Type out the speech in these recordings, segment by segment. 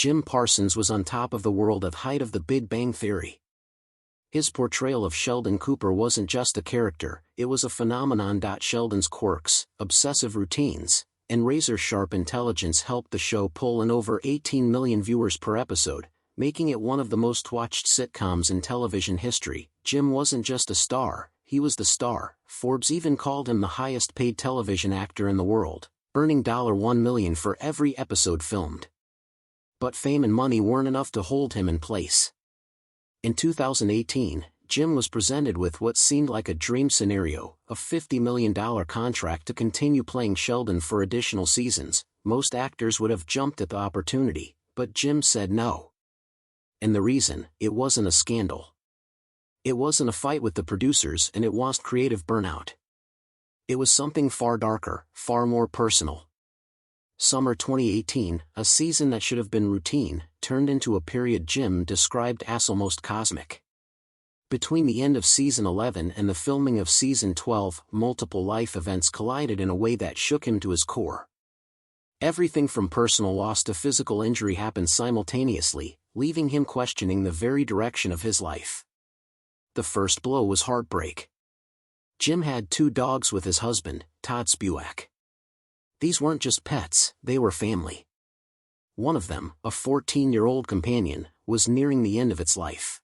Jim Parsons was on top of the world at the height of the Big Bang Theory. His portrayal of Sheldon Cooper wasn't just a character, it was a phenomenon. Sheldon's quirks, obsessive routines, and razor-sharp intelligence helped the show pull in over 18 million viewers per episode, making it one of the most-watched sitcoms in television history. Jim wasn't just a star, he was the star. Forbes even called him the highest-paid television actor in the world, earning $1 million for every episode filmed. But fame and money weren't enough to hold him in place. In 2018, Jim was presented with what seemed like a dream scenario, a $50 million contract to continue playing Sheldon for additional seasons. Most actors would have jumped at the opportunity, but Jim said no. And the reason, it wasn't a scandal. It wasn't a fight with the producers, and it wasn't creative burnout. It was something far darker, far more personal. Summer 2018, a season that should have been routine, turned into a period Jim described as almost cosmic. Between the end of Season 11 and the filming of Season 12, multiple life events collided in a way that shook him to his core. Everything from personal loss to physical injury happened simultaneously, leaving him questioning the very direction of his life. The first blow was heartbreak. Jim had 2 dogs with his husband, Todd Spewak. These weren't just pets, they were family. One of them, a 14-year-old companion, was nearing the end of its life.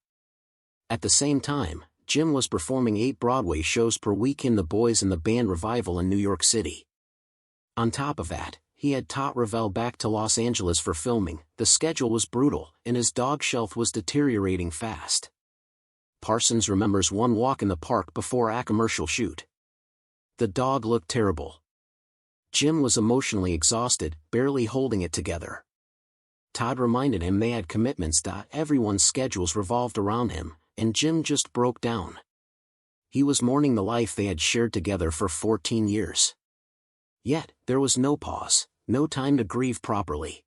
At the same time, Jim was performing 8 Broadway shows per week in The Boys and the Band revival in New York City. On top of that, he had taught Ravel back to Los Angeles for filming. The schedule was brutal, and his dog shelf was deteriorating fast. Parsons remembers one walk in the park before a commercial shoot. The dog looked terrible. Jim was emotionally exhausted, barely holding it together. Todd reminded him they had commitments. Everyone's schedules revolved around him, and Jim just broke down. He was mourning the life they had shared together for 14 years. Yet, there was no pause, no time to grieve properly.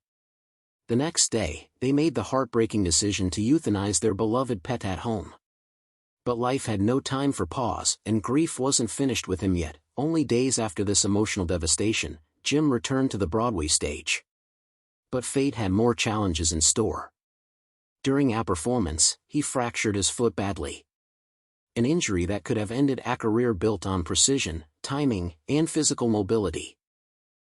The next day, they made the heartbreaking decision to euthanize their beloved pet at home. But life had no time for pause, and grief wasn't finished with him yet. Only days after this emotional devastation, Jim returned to the Broadway stage. But fate had more challenges in store. During a performance, he fractured his foot badly. An injury that could have ended a career built on precision, timing, and physical mobility.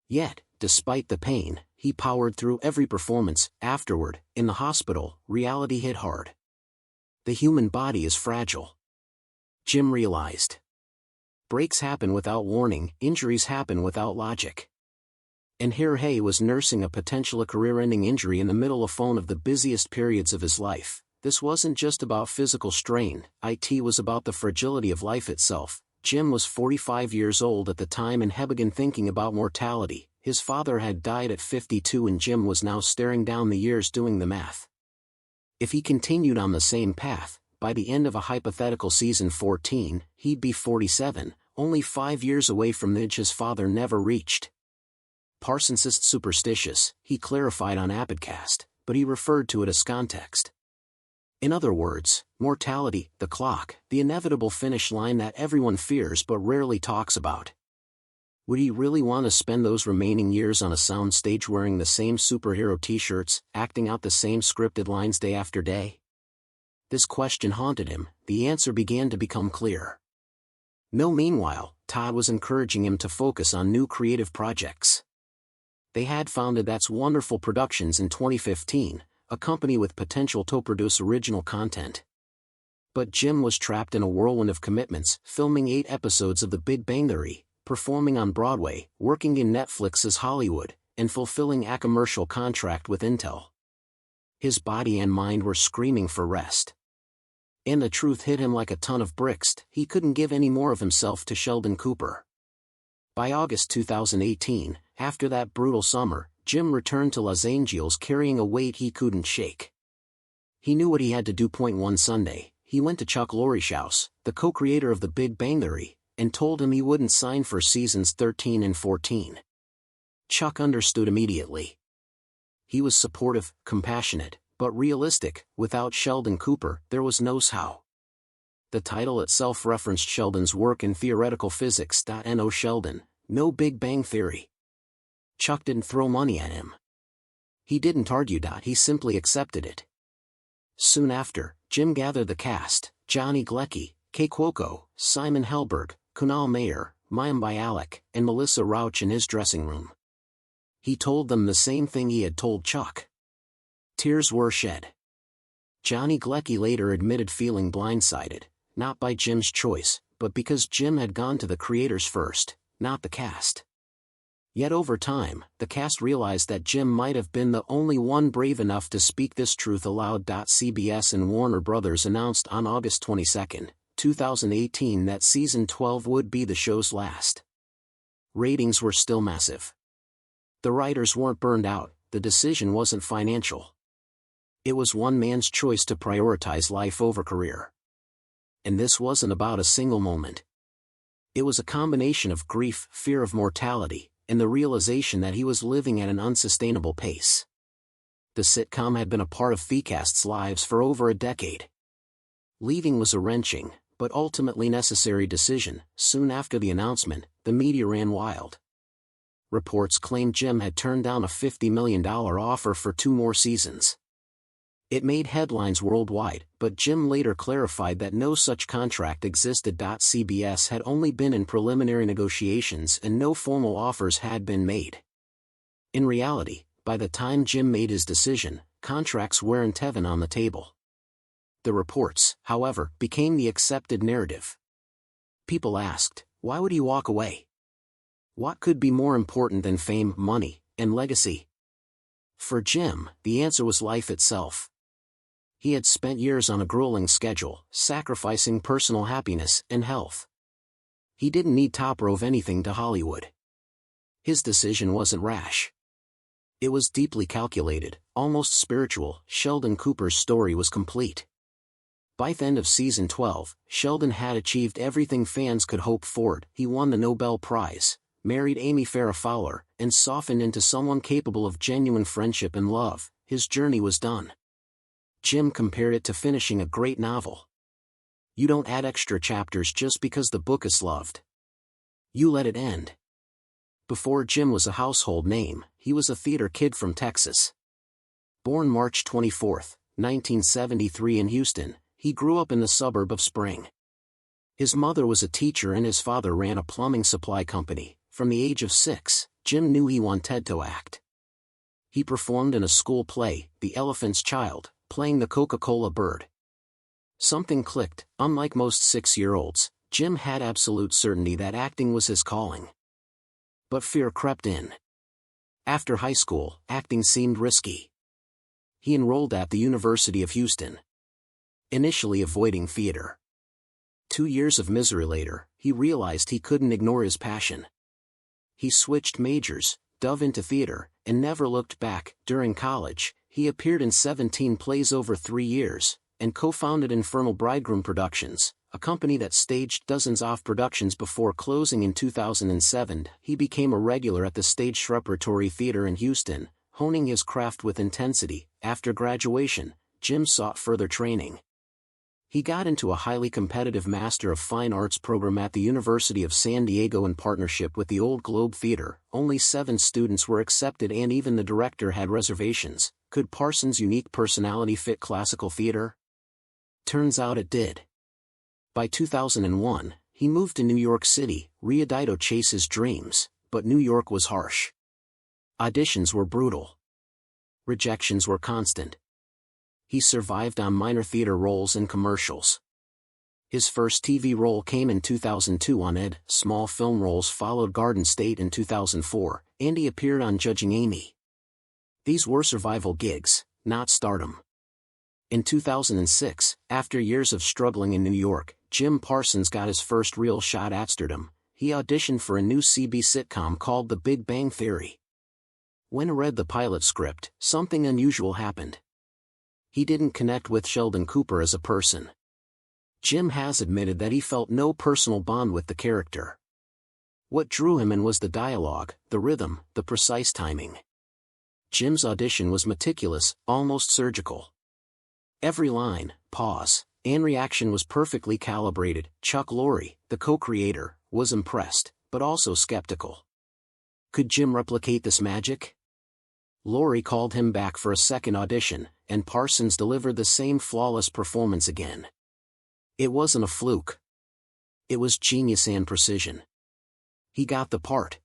Yet, despite the pain, he powered through every performance. Afterward, in the hospital, reality hit hard. The human body is fragile. Jim realized. Breaks happen without warning, injuries happen without logic. And here he was nursing a potential career-ending injury in the middle of one of the busiest periods of his life. This wasn't just about physical strain, it was about the fragility of life itself. Jim was 45 years old at the time and had begun thinking about mortality. His father had died at 52 and Jim was now staring down the years doing the math. If he continued on the same path, by the end of a hypothetical season 14, he'd be 47, only 5 years away from the age his father never reached. Parsons is superstitious, he clarified on a podcast, but he referred to it as context. In other words, mortality, the clock, the inevitable finish line that everyone fears but rarely talks about. Would he really want to spend those remaining years on a sound stage wearing the same superhero t-shirts, acting out the same scripted lines day after day? This question haunted him. The answer began to become clear. No, meanwhile, Todd was encouraging him to focus on new creative projects. They had founded That's Wonderful Productions in 2015, a company with potential to produce original content. But Jim was trapped in a whirlwind of commitments, filming 8 episodes of The Big Bang Theory, performing on Broadway, working in Netflix's Hollywood, and fulfilling a commercial contract with Intel. His body and mind were screaming for rest. And the truth hit him like a ton of bricks. He couldn't give any more of himself to Sheldon Cooper. By August 2018, after that brutal summer, Jim returned to Los Angeles carrying a weight he couldn't shake. He knew what he had to do. One Sunday, he went to Chuck Lorre's house, the co-creator of The Big Bang Theory, and told him he wouldn't sign for seasons 13 and 14. Chuck understood immediately. He was supportive, compassionate, but realistic. Without Sheldon Cooper, there was no how. The title itself referenced Sheldon's work in theoretical physics. No Sheldon, no Big Bang Theory. Chuck didn't throw money at him. He didn't argue. He simply accepted it. Soon after, Jim gathered the cast: Johnny Galecki, Kay Cuoco, Simon Helberg, Kunal Mayer, Mayim Bialik, and Melissa Rauch in his dressing room. He told them the same thing he had told Chuck. Tears were shed. Johnny Galecki later admitted feeling blindsided, not by Jim's choice, but because Jim had gone to the creators first, not the cast. Yet over time, the cast realized that Jim might have been the only one brave enough to speak this truth aloud. CBS and Warner Brothers announced on August 22, 2018 that season 12 would be the show's last. Ratings were still massive. The writers weren't burned out, the decision wasn't financial. It was one man's choice to prioritize life over career. And this wasn't about a single moment. It was a combination of grief, fear of mortality, and the realization that he was living at an unsustainable pace. The sitcom had been a part of TheCast's lives for over a decade. Leaving was a wrenching, but ultimately necessary decision. Soon after the announcement, the media ran wild. Reports claimed Jim had turned down a $50 million offer for 2 more seasons. It made headlines worldwide, but Jim later clarified that no such contract existed. CBS had only been in preliminary negotiations and no formal offers had been made. In reality, by the time Jim made his decision, contracts weren't even on the table. The reports, however, became the accepted narrative. People asked, why would he walk away? What could be more important than fame, money, and legacy? For Jim, the answer was life itself. He had spent years on a grueling schedule, sacrificing personal happiness and health. He didn't need top row of anything to Hollywood. His decision wasn't rash. It was deeply calculated, almost spiritual. Sheldon Cooper's story was complete. By the end of season 12, Sheldon had achieved everything fans could hope for. He won the Nobel Prize, married Amy Farrah Fowler, and softened into someone capable of genuine friendship and love. His journey was done. Jim compared it to finishing a great novel. You don't add extra chapters just because the book is loved. You let it end. Before Jim was a household name, he was a theater kid from Texas. Born March 24, 1973 in Houston, he grew up in the suburb of Spring. His mother was a teacher and his father ran a plumbing supply company. From the age of 6, Jim knew he wanted to act. He performed in a school play, The Elephant's Child, playing the Coca-Cola bird. Something clicked. Unlike most 6-year-olds, Jim had absolute certainty that acting was his calling. But fear crept in. After high school, acting seemed risky. He enrolled at the University of Houston, initially avoiding theater. 2 years of misery later, he realized he couldn't ignore his passion. He switched majors, dove into theater, and never looked back. During college, he appeared in 17 plays over 3 years, and co-founded Infernal Bridegroom Productions, a company that staged dozens of productions before closing in 2007. He became a regular at the Stage Repertory Theater in Houston, honing his craft with intensity. After graduation, Jim sought further training. He got into a highly competitive Master of Fine Arts program at the University of San Diego in partnership with the Old Globe Theater. Only 7 students were accepted and even the director had reservations. Could Parsons' unique personality fit classical theater? Turns out it did. By 2001, he moved to New York City, ready to chase his dreams, but New York was harsh. Auditions were brutal. Rejections were constant. He survived on minor theater roles and commercials. His first TV role came in 2002 on Ed. Small film roles followed Garden State in 2004, and he appeared on Judging Amy. These were survival gigs, not stardom. In 2006, after years of struggling in New York, Jim Parsons got his first real shot at stardom. He auditioned for a new CB sitcom called The Big Bang Theory. When he read the pilot script, something unusual happened. He didn't connect with Sheldon Cooper as a person. Jim has admitted that he felt no personal bond with the character. What drew him in was the dialogue, the rhythm, the precise timing. Jim's audition was meticulous, almost surgical. Every line, pause, and reaction was perfectly calibrated. Chuck Lorre, the co-creator, was impressed, but also skeptical. Could Jim replicate this magic? Laurie called him back for a second audition, and Parsons delivered the same flawless performance again. It wasn't a fluke. It was genius and precision. He got the part.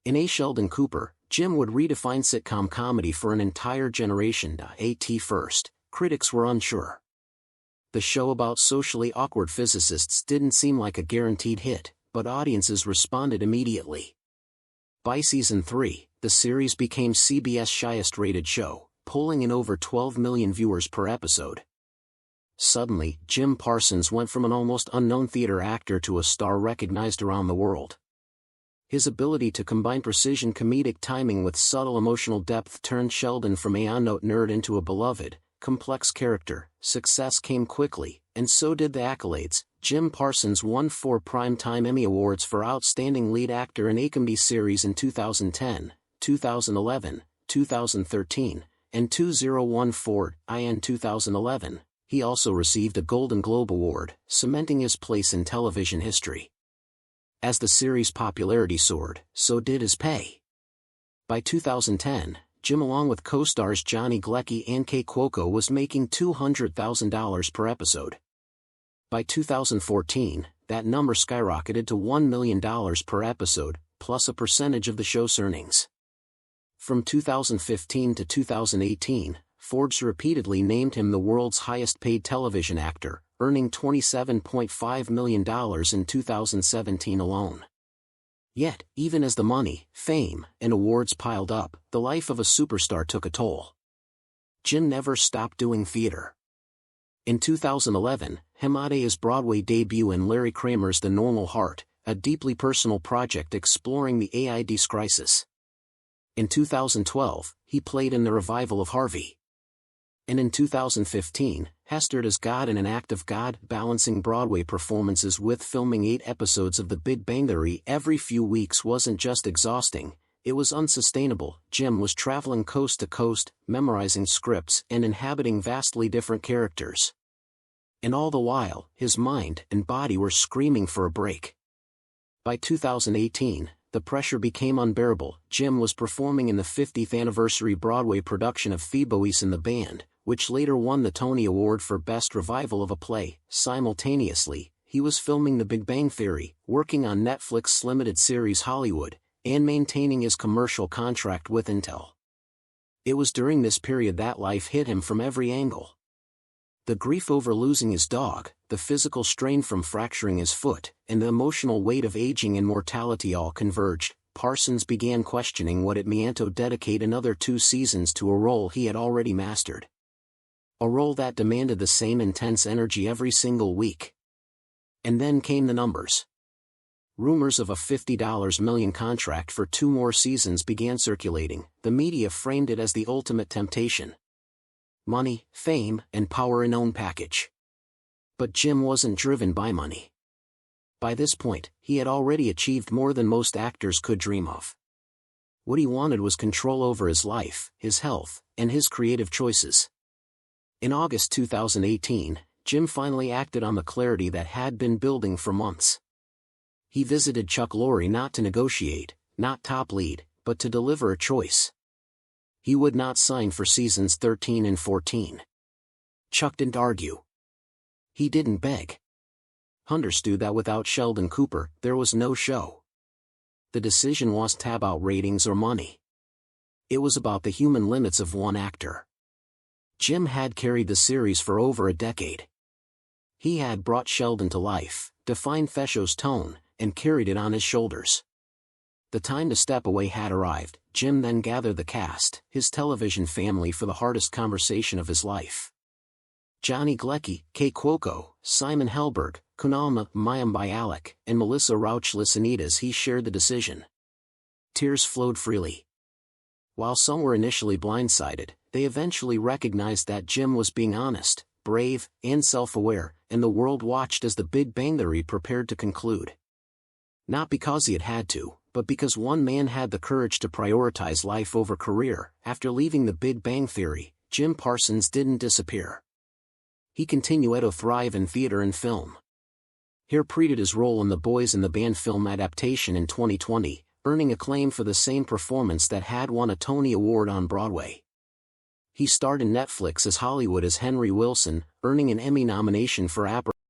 In A Sheldon Cooper, Jim would redefine sitcom comedy for an entire generation. At first, critics were unsure. The show about socially awkward physicists didn't seem like a guaranteed hit, but audiences responded immediately. By season 3, the series became CBS's highest-rated show, pulling in over 12 million viewers per episode. Suddenly, Jim Parsons went from an almost unknown theater actor to a star recognized around the world. His ability to combine precision comedic timing with subtle emotional depth turned Sheldon from a on-note nerd into a beloved, complex character. Success came quickly, and so did the accolades. Jim Parsons won 4 Primetime Emmy Awards for Outstanding Lead Actor in a Comedy Series in 2010, 2011, 2013, and 2014. In 2011, he also received a Golden Globe Award, cementing his place in television history. As the series' popularity soared, so did his pay. By 2010, Jim, along with co-stars Johnny Galecki and Kay Cuoco, was making $200,000 per episode. By 2014, that number skyrocketed to $1 million per episode, plus a percentage of the show's earnings. From 2015 to 2018, Forbes repeatedly named him the world's highest-paid television actor, earning $27.5 million in 2017 alone. Yet, even as the money, fame, and awards piled up, the life of a superstar took a toll. Jim never stopped doing theater. In 2011, he made his Broadway debut in Larry Kramer's The Normal Heart, a deeply personal project exploring the AIDS crisis. In 2012, he played in the revival of Harvey. And in 2015, he starred as God in An Act of God, balancing Broadway performances with filming 8 episodes of The Big Bang Theory every few weeks wasn't just exhausting, it was unsustainable. Jim was traveling coast to coast, memorizing scripts and inhabiting vastly different characters. And all the while, his mind and body were screaming for a break. By 2018, the pressure became unbearable. Jim was performing in the 50th anniversary Broadway production of Phoebus and the Band, which later won the Tony Award for Best Revival of a Play. Simultaneously, he was filming The Big Bang Theory, working on Netflix's limited series Hollywood, and maintaining his commercial contract with Intel. It was during this period that life hit him from every angle. The grief over losing his dog, the physical strain from fracturing his foot, and the emotional weight of aging and mortality all converged. Parsons began questioning what it meant to dedicate another 2 seasons to a role he had already mastered. A role that demanded the same intense energy every single week. And then came the numbers. Rumors of a $50 million contract for 2 more seasons began circulating. The media framed it as the ultimate temptation. Money, fame, and power in one package. But Jim wasn't driven by money. By this point, he had already achieved more than most actors could dream of. What he wanted was control over his life, his health, and his creative choices. In August 2018, Jim finally acted on the clarity that had been building for months. He visited Chuck Lorre not to negotiate, not top lead, but to deliver a choice. He would not sign for seasons 13 and 14. Chuck didn't argue. He didn't beg. Understood that without Sheldon Cooper, there was no show. The decision wasn't about ratings or money. It was about the human limits of one actor. Jim had carried the series for over a decade. He had brought Sheldon to life, defined Fesho's tone, and carried it on his shoulders. The time to step away had arrived. Jim then gathered the cast, his television family, for the hardest conversation of his life. Johnny Galecki, Kay Cuoco, Simon Helberg, Kunal Mayim Bialik, and Melissa Rauch listened as he shared the decision. Tears flowed freely. While some were initially blindsided, they eventually recognized that Jim was being honest, brave, and self-aware, and the world watched as The Big Bang Theory prepared to conclude. Not because he had to, but because one man had the courage to prioritize life over career. After leaving The Big Bang Theory, Jim Parsons didn't disappear. He continued to thrive in theater and film. He reprised his role in The Boys in the Band film adaptation in 2020, earning acclaim for the same performance that had won a Tony Award on Broadway. He starred in Netflix as Hollywood as Henry Wilson, earning an Emmy nomination for